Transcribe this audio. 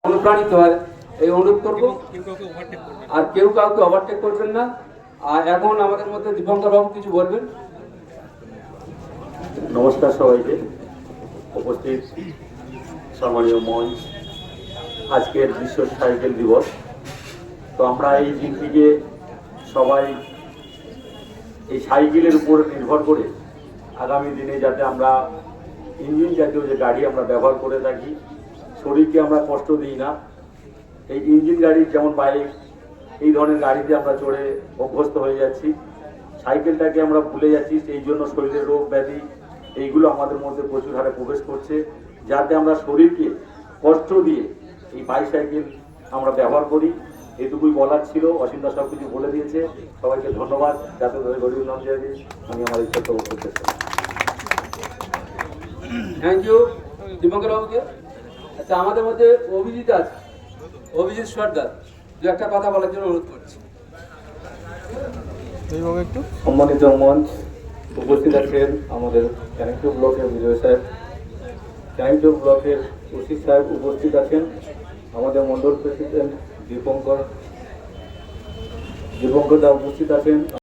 অনুপ্রাণিত হয় এই অনুরোধ করবো। আর কেউ কাউকে ওভারটেক করবেন না। আর এখন আমাদের মধ্যে দীপঙ্কর বাবু কিছু বলবেন। নমস্কার সবাইকে, উপস্থিত সম্মানীয় মঞ্চ, আজকের বিশ্ব সাইকেল দিবস। তো আমরা এই দিনটিকে সবাই এই সাইকেলের উপর নির্ভর করে আগামী দিনে যাতে আমরা ইঞ্জিন জাতীয় যে গাড়ি আমরা ব্যবহার করে থাকি, শরীরকে আমরা কষ্ট দিই না। এই ইঞ্জিন গাড়ি যেমন বাইক, এই ধরনের গাড়িতে আমরা চড়ে অভ্যস্ত হয়ে যাচ্ছি, সাইকেলটাকে আমরা ভুলে যাচ্ছি। সেই জন্য শরীরের রোগ ব্যাধি এইগুলো আমাদের মধ্যে প্রচুর হারে প্রবেশ করছে। যাতে আমরা শরীরকে কষ্ট দিয়ে এই বাইসাইকেল আমরা ব্যবহার করি, এটুকুই বলার ছিল। অসীমদা সব কিছু বলে দিয়েছে। সবাইকে ধন্যবাদ। যাতে গরিব নন্দিয়াদি আমি আমার ইচ্ছা তো করতে চাই। থ্যাংক ইউ দীপঙ্কর বাবুকে। আচ্ছা, আমাদের মধ্যে অভিজিৎ আছে, অভিজিৎ সর্দার, দু একটা কথা বলার জন্য অনুরোধ করছি। সম্মানিত মঞ্চ, উপস্থিত আছেন আমাদের ক্যানিংটন ব্লকের বিজয় সাহেব, ক্যানিংটন ব্লকের ওসি সাহেব উপস্থিত আছেন, আমাদের মন্ডল প্রেসিডেন্ট দীপঙ্কর দা উপস্থিত আছেন।